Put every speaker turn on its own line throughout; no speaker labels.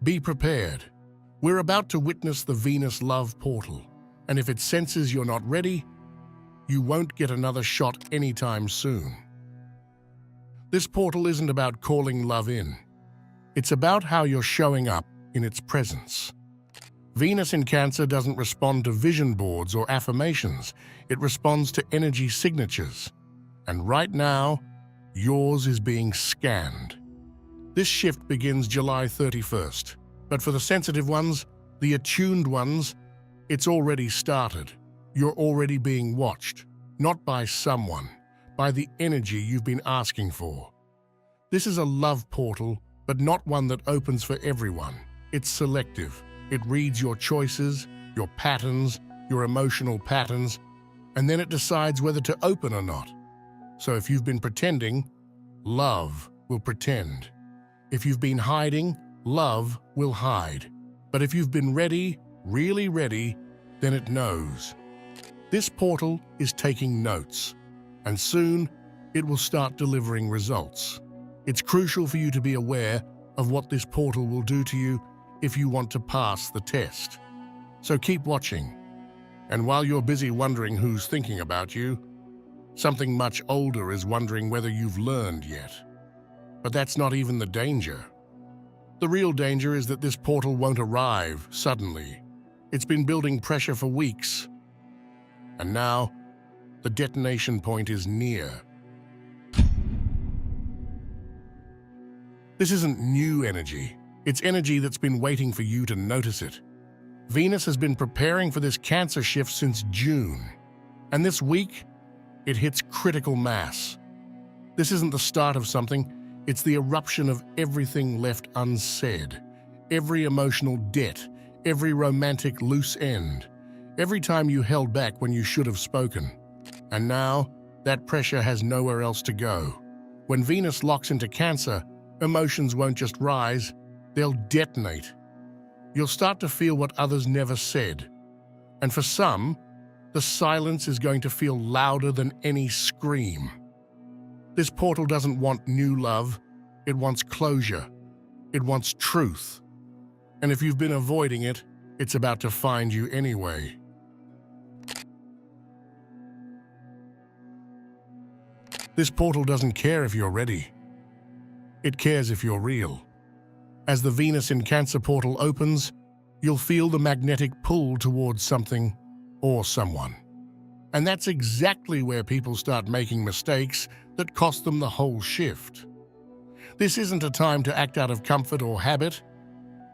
Be prepared. We're about to witness the Venus love portal, and if it senses you're not ready, you won't get another shot anytime soon. This portal isn't about calling love in. It's about how you're showing up in its presence. Venus in Cancer doesn't respond to vision boards or affirmations. It responds to energy signatures. And right now, yours is being scanned. This shift begins July 31st. But for the sensitive ones, the attuned ones, it's already started. You're already being watched, not by someone, by the energy you've been asking for. This is a love portal, but not one that opens for everyone. It's selective. It reads your choices, your patterns, your emotional patterns, and then it decides whether to open or not. So if you've been pretending, love will pretend. If you've been hiding, love will hide. But if you've been ready, really ready, then it knows. This portal is taking notes, and soon it will start delivering results. It's crucial for you to be aware of what this portal will do to you if you want to pass the test. So keep watching. And while you're busy wondering who's thinking about you, something much older is wondering whether you've learned yet. But that's not even the danger. The real danger is that this portal won't arrive suddenly. It's been building pressure for weeks. And now, the detonation point is near. This isn't new energy. It's energy that's been waiting for you to notice it. Venus has been preparing for this Cancer shift since June. And this week, it hits critical mass. This isn't the start of something. It's the eruption of everything left unsaid, every emotional debt, every romantic loose end, every time you held back when you should have spoken. And now, that pressure has nowhere else to go. When Venus locks into Cancer, emotions won't just rise, they'll detonate. You'll start to feel what others never said. And for some, the silence is going to feel louder than any scream. This portal doesn't want new love, it wants closure, it wants truth. And if you've been avoiding it, it's about to find you anyway. This portal doesn't care if you're ready. It cares if you're real. As the Venus in Cancer portal opens, you'll feel the magnetic pull towards something or someone. And that's exactly where people start making mistakes that cost them the whole shift. This isn't a time to act out of comfort or habit.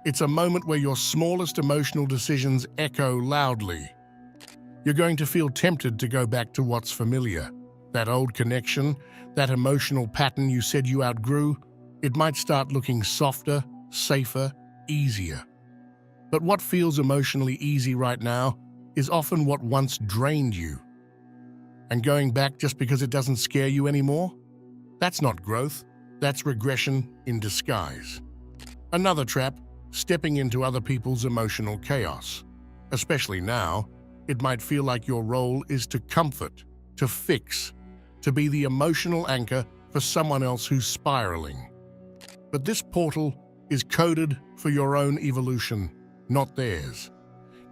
It's a moment where your smallest emotional decisions echo loudly. You're going to feel tempted to go back to what's familiar. That old connection, that emotional pattern you said you outgrew, it might start looking softer, safer, easier. But what feels emotionally easy right now is often what once drained you. And going back just because it doesn't scare you anymore? That's not growth, that's regression in disguise. Another trap, stepping into other people's emotional chaos. Especially now, it might feel like your role is to comfort, to fix, to be the emotional anchor for someone else who's spiraling. But this portal is coded for your own evolution, not theirs.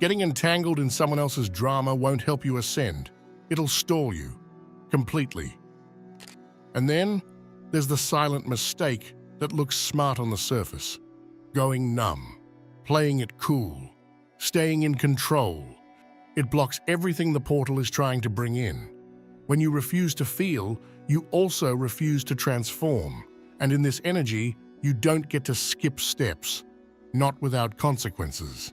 Getting entangled in someone else's drama won't help you ascend. It'll stall you, completely. And then, there's the silent mistake that looks smart on the surface. Going numb, playing it cool, staying in control. It blocks everything the portal is trying to bring in. When you refuse to feel, you also refuse to transform. And in this energy, you don't get to skip steps, not without consequences.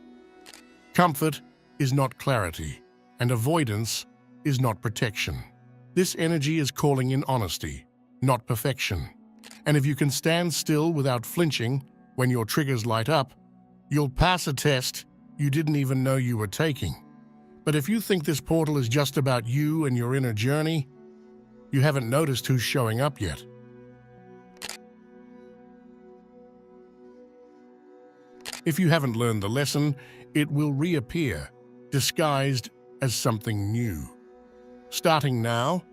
Comfort is not clarity, and avoidance is not protection. This energy is calling in honesty, not perfection. And if you can stand still without flinching when your triggers light up, you'll pass a test you didn't even know you were taking. But if you think this portal is just about you and your inner journey, you haven't noticed who's showing up yet. If you haven't learned the lesson, it will reappear, disguised as something new. Starting now,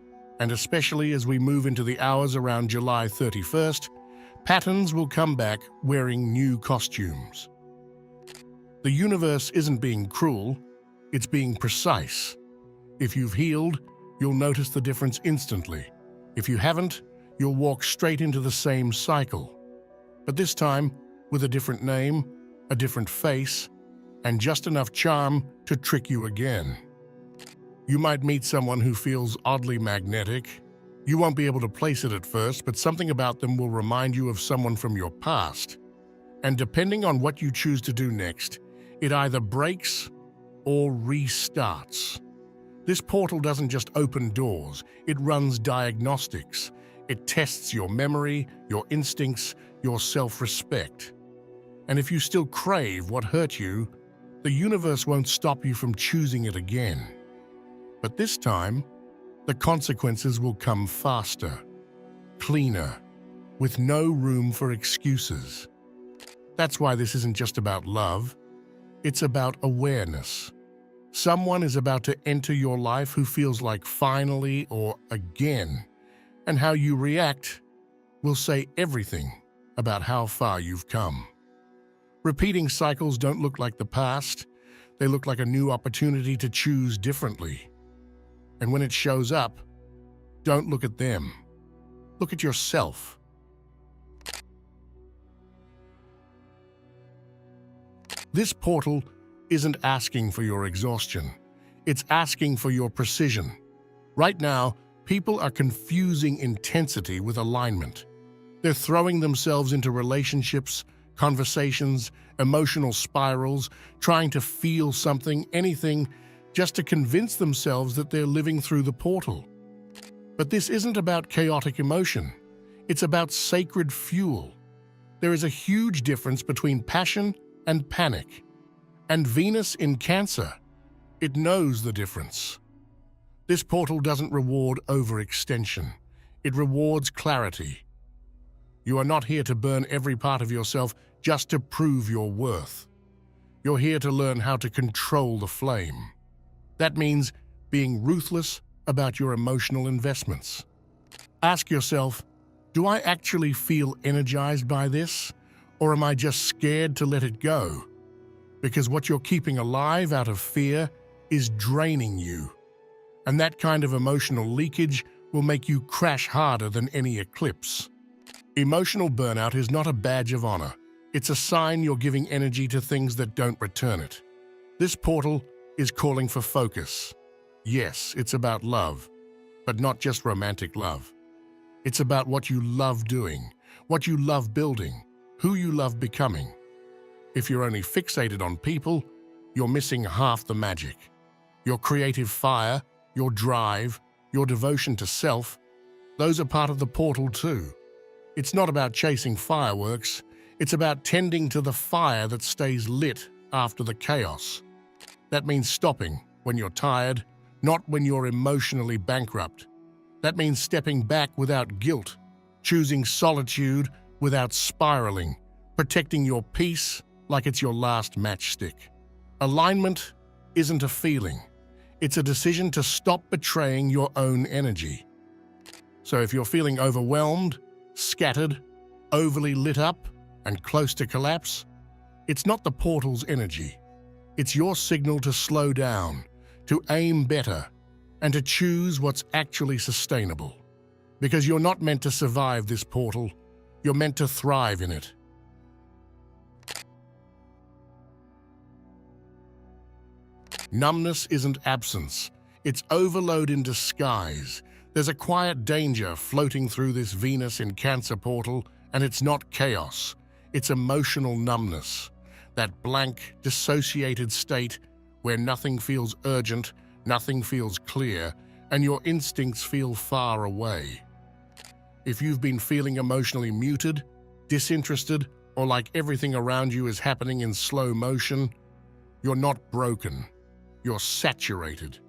and especially as we move into the hours around July 31st, patterns will come back wearing new costumes. The universe isn't being cruel, it's being precise. If you've healed, you'll notice the difference instantly. If you haven't, you'll walk straight into the same cycle. But this time, with a different name, a different face, and just enough charm to trick you again. You might meet someone who feels oddly magnetic. You won't be able to place it at first, but something about them will remind you of someone from your past. And depending on what you choose to do next, it either breaks or restarts. This portal doesn't just open doors, it runs diagnostics. It tests your memory, your instincts, your self-respect. And if you still crave what hurt you, the universe won't stop you from choosing it again. But this time, the consequences will come faster, cleaner, with no room for excuses. That's why this isn't just about love, it's about awareness. Someone is about to enter your life who feels like finally or again, and how you react will say everything about how far you've come. Repeating cycles don't look like the past, they look like a new opportunity to choose differently. And when it shows up, don't look at them. Look at yourself. This portal isn't asking for your exhaustion. It's asking for your precision. Right now, people are confusing intensity with alignment. They're throwing themselves into relationships, conversations, emotional spirals, trying to feel something, anything, just to convince themselves that they're living through the portal. But this isn't about chaotic emotion. It's about sacred fuel. There is a huge difference between passion and panic. And Venus in Cancer, it knows the difference. This portal doesn't reward overextension. It rewards clarity. You are not here to burn every part of yourself just to prove your worth. You're here to learn how to control the flame. That means being ruthless about your emotional investments. Ask yourself, do I actually feel energized by this? Or am I just scared to let it go? Because what you're keeping alive out of fear is draining you. And that kind of emotional leakage will make you crash harder than any eclipse. Emotional burnout is not a badge of honor. It's a sign you're giving energy to things that don't return it. This portal is calling for focus. Yes, it's about love, but not just romantic love. It's about what you love doing, what you love building, who you love becoming. If you're only fixated on people, you're missing half the magic. Your creative fire, your drive, your devotion to self, those are part of the portal too. It's not about chasing fireworks, it's about tending to the fire that stays lit after the chaos. That means stopping when you're tired, not when you're emotionally bankrupt. That means stepping back without guilt, choosing solitude without spiraling, protecting your peace like it's your last matchstick. Alignment isn't a feeling. It's a decision to stop betraying your own energy. So if you're feeling overwhelmed, scattered, overly lit up, and close to collapse, it's not the portal's energy. It's your signal to slow down, to aim better, and to choose what's actually sustainable. Because you're not meant to survive this portal, you're meant to thrive in it. Numbness isn't absence, it's overload in disguise. There's a quiet danger floating through this Venus in Cancer portal, and it's not chaos, it's emotional numbness. That blank, dissociated state where nothing feels urgent, nothing feels clear, and your instincts feel far away. If you've been feeling emotionally muted, disinterested, or like everything around you is happening in slow motion, you're not broken, you're saturated.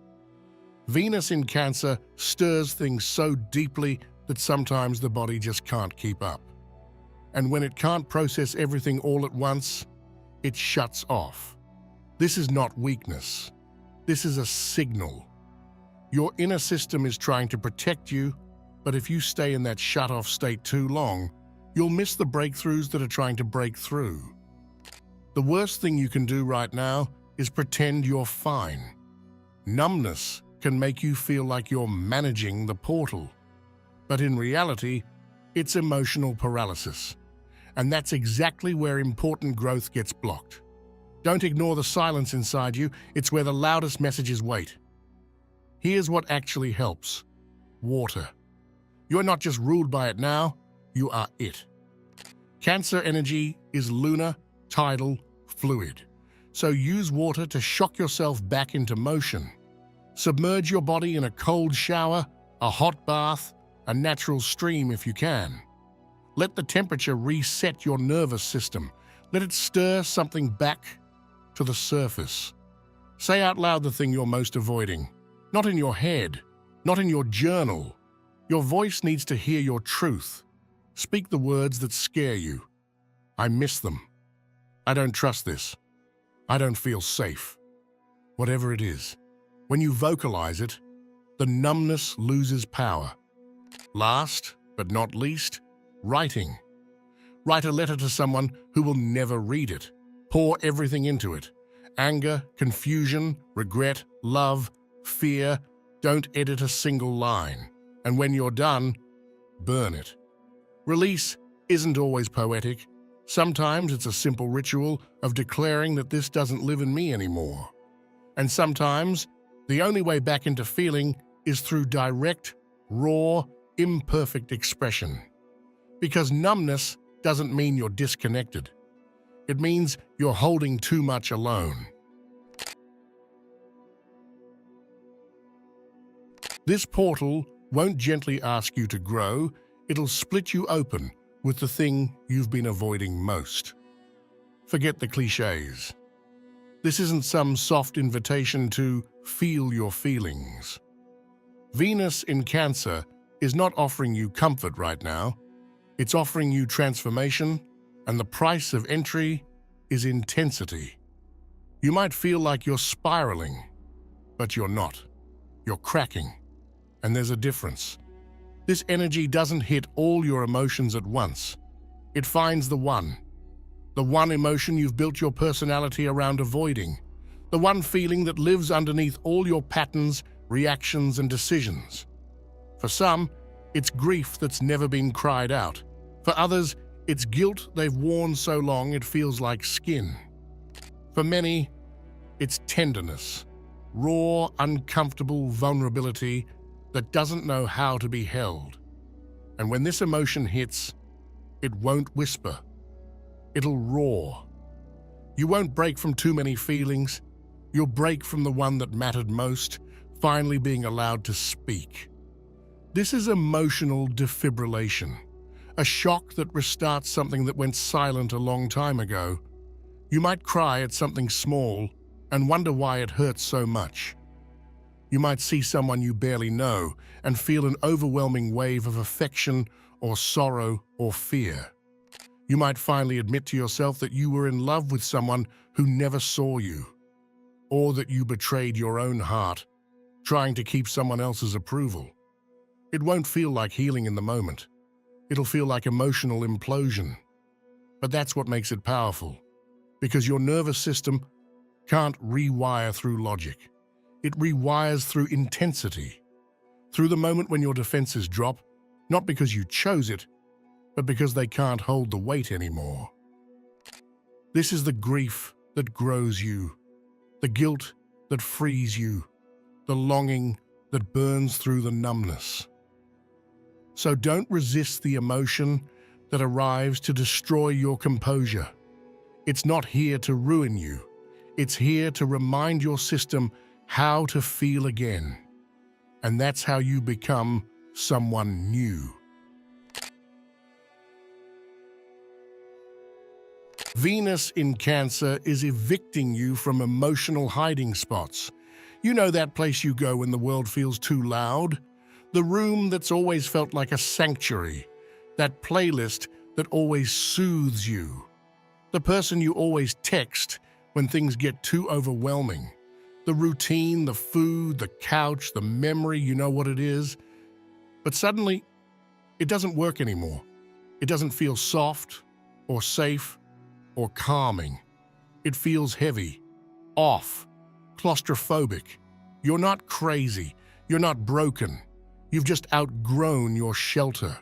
Venus in Cancer stirs things so deeply that sometimes the body just can't keep up. And when it can't process everything all at once, it shuts off. This is not weakness. This is a signal. Your inner system is trying to protect you, but if you stay in that shut-off state too long, you'll miss the breakthroughs that are trying to break through. The worst thing you can do right now is pretend you're fine. Numbness can make you feel like you're managing the portal. But in reality, it's emotional paralysis. And that's exactly where important growth gets blocked. Don't ignore the silence inside you, it's where the loudest messages wait. Here's what actually helps. Water. You're not just ruled by it now, you are it. Cancer energy is lunar, tidal, fluid. So use water to shock yourself back into motion. Submerge your body in a cold shower, a hot bath, a natural stream if you can. Let the temperature reset your nervous system. Let it stir something back to the surface. Say out loud the thing you're most avoiding. Not in your head, not in your journal. Your voice needs to hear your truth. Speak the words that scare you. I miss them. I don't trust this. I don't feel safe. Whatever it is. When you vocalize it, the numbness loses power. Last, but not least, writing. Write a letter to someone who will never read it. Pour everything into it. Anger, confusion, regret, love, fear. Don't edit a single line. And when you're done, burn it. Release isn't always poetic. Sometimes it's a simple ritual of declaring that this doesn't live in me anymore. And sometimes the only way back into feeling is through direct, raw, imperfect expression. Because numbness doesn't mean you're disconnected. It means you're holding too much alone. This portal won't gently ask you to grow, it'll split you open with the thing you've been avoiding most. Forget the cliches. This isn't some soft invitation to feel your feelings. Venus in Cancer is not offering you comfort right now. It's offering you transformation, and the price of entry is intensity. You might feel like you're spiraling, but you're not. You're cracking, and there's a difference. This energy doesn't hit all your emotions at once. It finds the one emotion you've built your personality around avoiding, the one feeling that lives underneath all your patterns, reactions, and decisions. For some, it's grief that's never been cried out. For others, it's guilt they've worn so long it feels like skin. For many, it's tenderness, raw, uncomfortable vulnerability that doesn't know how to be held. And when this emotion hits, it won't whisper. It'll roar. You won't break from too many feelings. You'll break from the one that mattered most, finally being allowed to speak. This is emotional defibrillation, a shock that restarts something that went silent a long time ago. You might cry at something small and wonder why it hurts so much. You might see someone you barely know and feel an overwhelming wave of affection or sorrow or fear. You might finally admit to yourself that you were in love with someone who never saw you, or that you betrayed your own heart, trying to keep someone else's approval. It won't feel like healing in the moment. It'll feel like emotional implosion. But that's what makes it powerful, because your nervous system can't rewire through logic. It rewires through intensity, through the moment when your defenses drop, not because you chose it, but because they can't hold the weight anymore. This is the grief that grows you, the guilt that frees you, the longing that burns through the numbness. So don't resist the emotion that arrives to destroy your composure. It's not here to ruin you. It's here to remind your system how to feel again. And that's how you become someone new. Venus in Cancer is evicting you from emotional hiding spots. You know that place you go when the world feels too loud? The room that's always felt like a sanctuary. That playlist that always soothes you. The person you always text when things get too overwhelming. The routine, the food, the couch, the memory, you know what it is. But suddenly, it doesn't work anymore. It doesn't feel soft or safe or calming. It feels heavy, off, claustrophobic. You're not crazy. You're not broken. You've just outgrown your shelter.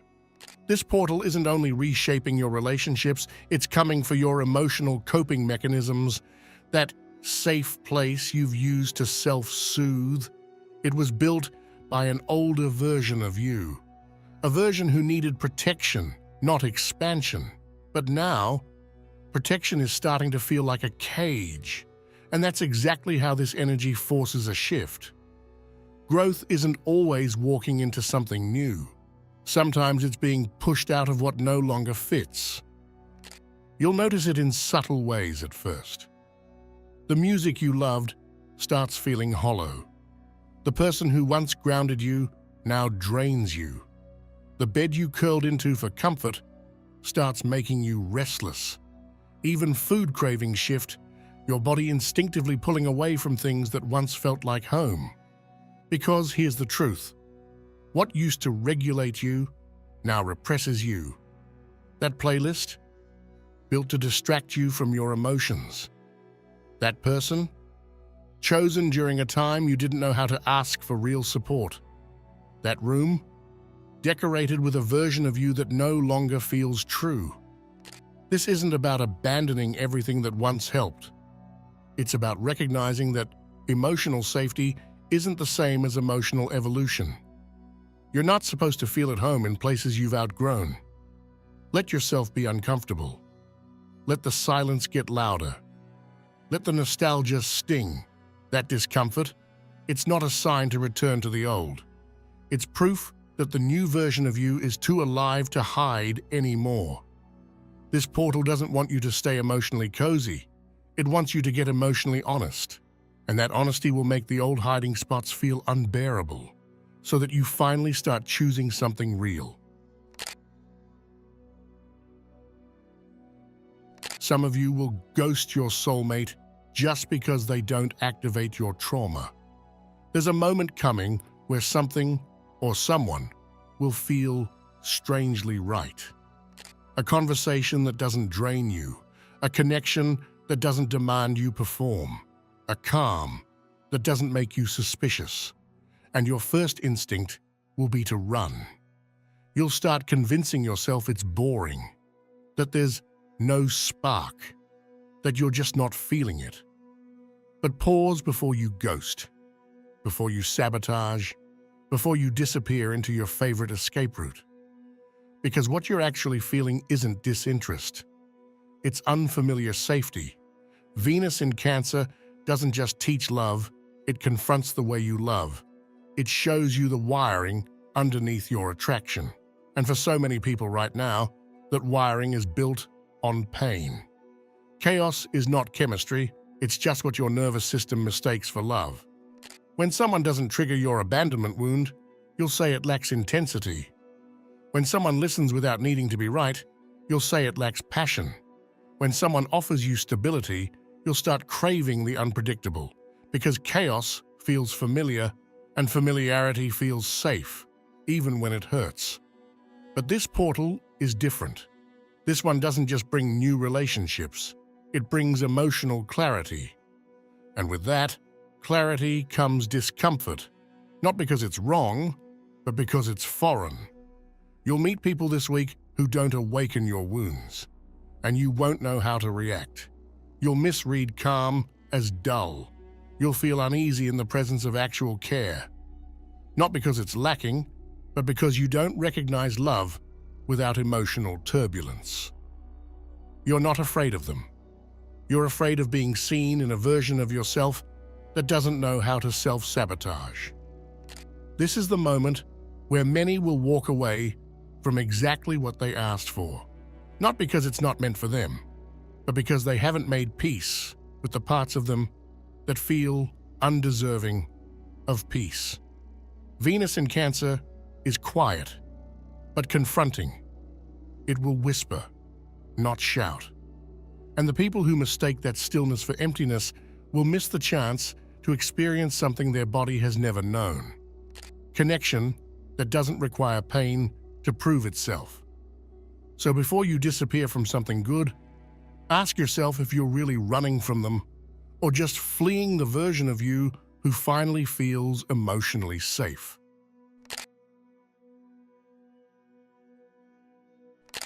This portal isn't only reshaping your relationships, it's coming for your emotional coping mechanisms, that safe place you've used to self-soothe. It was built by an older version of you, a version who needed protection, not expansion. But now, protection is starting to feel like a cage, and that's exactly how this energy forces a shift. Growth isn't always walking into something new. Sometimes it's being pushed out of what no longer fits. You'll notice it in subtle ways at first. The music you loved starts feeling hollow. The person who once grounded you now drains you. The bed you curled into for comfort starts making you restless. Even food cravings shift, your body instinctively pulling away from things that once felt like home. Because here's the truth. What used to regulate you now represses you. That playlist, built to distract you from your emotions. That person, chosen during a time you didn't know how to ask for real support. That room, decorated with a version of you that no longer feels true. This isn't about abandoning everything that once helped. It's about recognizing that emotional safety isn't the same as emotional evolution. You're not supposed to feel at home in places you've outgrown. Let yourself be uncomfortable. Let the silence get louder. Let the nostalgia sting. That discomfort, it's not a sign to return to the old. It's proof that the new version of you is too alive to hide anymore. This portal doesn't want you to stay emotionally cozy. It wants you to get emotionally honest. And that honesty will make the old hiding spots feel unbearable, so that you finally start choosing something real. Some of you will ghost your soulmate just because they don't activate your trauma. There's a moment coming where something or someone will feel strangely right. A conversation that doesn't drain you, a connection that doesn't demand you perform, a calm that doesn't make you suspicious. And your first instinct will be to run. You'll start convincing yourself it's boring, that there's no spark, that you're just not feeling it. But pause before you ghost, before you sabotage, before you disappear into your favorite escape route. Because what you're actually feeling isn't disinterest. It's unfamiliar safety. Venus in Cancer doesn't just teach love, it confronts the way you love. It shows you the wiring underneath your attraction. And for so many people right now, that wiring is built on pain. Chaos is not chemistry, it's just what your nervous system mistakes for love. When someone doesn't trigger your abandonment wound, you'll say it lacks intensity. When someone listens without needing to be right, you'll say it lacks passion. When someone offers you stability, you'll start craving the unpredictable, because chaos feels familiar and familiarity feels safe, even when it hurts. But this portal is different. This one doesn't just bring new relationships, it brings emotional clarity. And with that, clarity comes discomfort, not because it's wrong, but because it's foreign. You'll meet people this week who don't awaken your wounds, and you won't know how to react. You'll misread calm as dull. You'll feel uneasy in the presence of actual care. Not because it's lacking, but because you don't recognize love without emotional turbulence. You're not afraid of them. You're afraid of being seen in a version of yourself that doesn't know how to self-sabotage. This is the moment where many will walk away from exactly what they asked for. Not because it's not meant for them, but because they haven't made peace with the parts of them that feel undeserving of peace. Venus in Cancer is quiet, but confronting. It will whisper, not shout. And the people who mistake that stillness for emptiness will miss the chance to experience something their body has never known. Connection that doesn't require pain to prove itself. So before you disappear from something good, Ask yourself if you're really running from them or just fleeing the version of you who finally feels emotionally safe.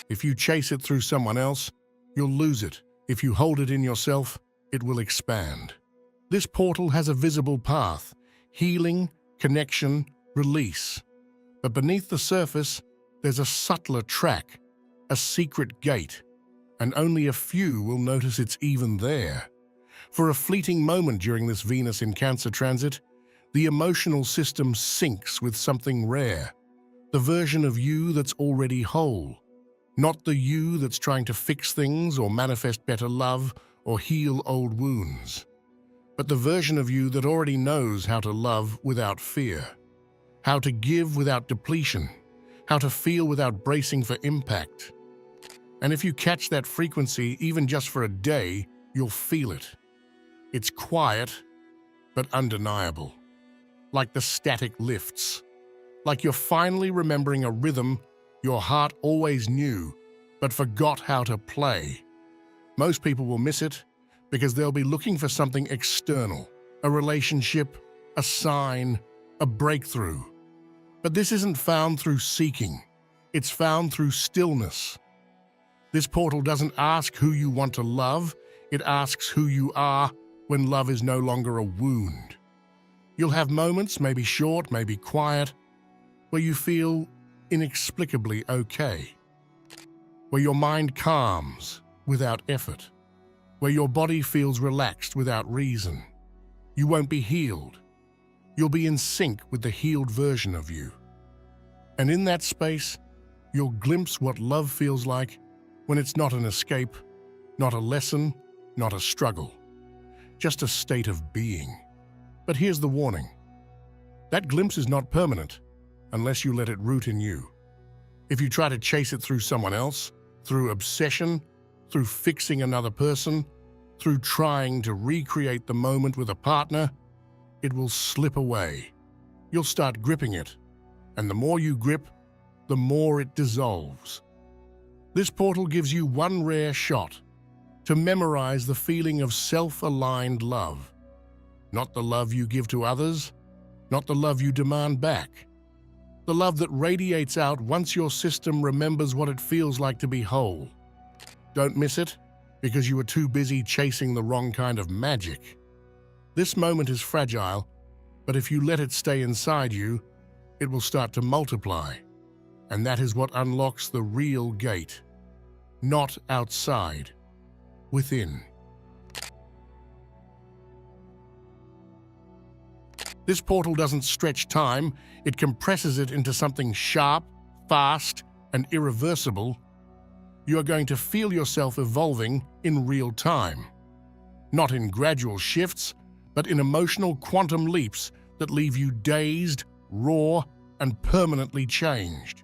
If you chase it through someone else, you'll lose it. If you hold it in yourself, it will expand. This portal has a visible path: healing, connection, release. But beneath the surface, there's a subtler track, a secret gate, and only a few will notice it's even there. For a fleeting moment during this Venus in Cancer transit, the emotional system syncs with something rare, the version of you that's already whole, not the you that's trying to fix things or manifest better love or heal old wounds, but the version of you that already knows how to love without fear, how to give without depletion, how to feel without bracing for impact. And if you catch that frequency, even just for a day, you'll feel it. It's quiet, but undeniable. Like the static lifts. Like you're finally remembering a rhythm your heart always knew, but forgot how to play. Most people will miss it because they'll be looking for something external, a relationship, a sign, a breakthrough. But this isn't found through seeking. It's found through stillness. This portal doesn't ask who you want to love. It asks who you are when love is no longer a wound. You'll have moments, maybe short, maybe quiet, where you feel inexplicably okay, where your mind calms without effort, where your body feels relaxed without reason. You won't be healed. You'll be in sync with the healed version of you. And in that space, you'll glimpse what love feels like when it's not an escape, not a lesson, not a struggle, just a state of being. But here's the warning. That glimpse is not permanent unless you let it root in you. If you try to chase it through someone else, through obsession, through fixing another person, through trying to recreate the moment with a partner, it will slip away. You'll start gripping it, and the more you grip, the more it dissolves. This portal gives you one rare shot to memorize the feeling of self-aligned love. Not the love you give to others, not the love you demand back. The love that radiates out once your system remembers what it feels like to be whole. Don't miss it because you were too busy chasing the wrong kind of magic. This moment is fragile, but if you let it stay inside you, it will start to multiply. And that is what unlocks the real gate. Not outside, within. This portal doesn't stretch time, it compresses it into something sharp, fast, and irreversible. You are going to feel yourself evolving in real time. Not in gradual shifts, but in emotional quantum leaps that leave you dazed, raw, and permanently changed.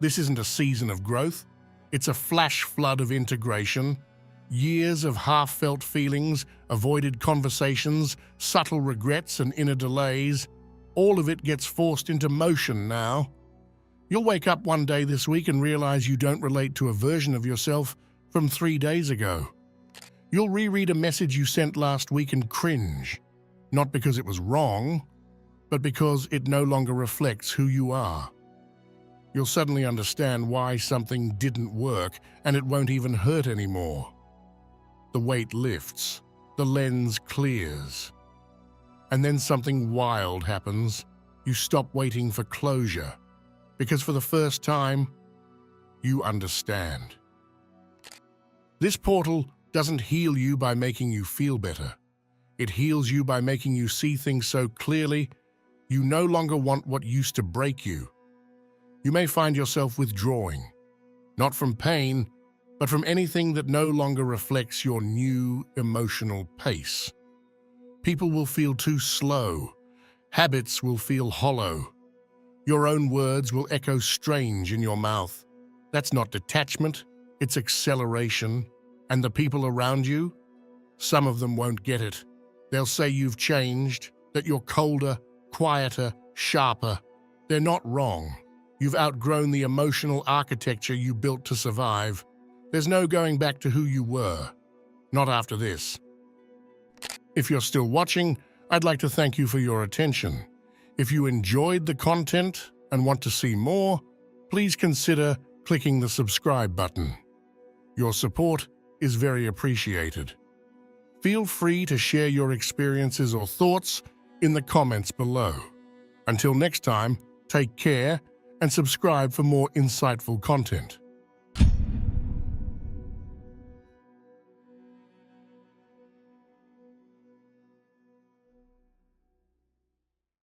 This isn't a season of growth, it's a flash flood of integration. Years of half-felt feelings, avoided conversations, subtle regrets and inner delays, all of it gets forced into motion now. You'll wake up one day this week and realize you don't relate to a version of yourself from 3 days ago. You'll reread a message you sent last week and cringe, not because it was wrong, but because it no longer reflects who you are. You'll suddenly understand why something didn't work and it won't even hurt anymore. The weight lifts, the lens clears. And then something wild happens. You stop waiting for closure, because for the first time, you understand. This portal doesn't heal you by making you feel better. It heals you by making you see things so clearly, you no longer want what used to break you. You may find yourself withdrawing, not from pain, but from anything that no longer reflects your new emotional pace. People will feel too slow. Habits will feel hollow. Your own words will echo strange in your mouth. That's not detachment, it's acceleration. And the people around you? Some of them won't get it. They'll say you've changed, that you're colder, quieter, sharper. They're not wrong. You've outgrown the emotional architecture you built to survive. There's no going back to who you were. Not after this. If you're still watching, I'd like to thank you for your attention. If you enjoyed the content and want to see more, please consider clicking the subscribe button. Your support is very appreciated. Feel free to share your experiences or thoughts in the comments below. Until next time, take care and subscribe for more insightful content.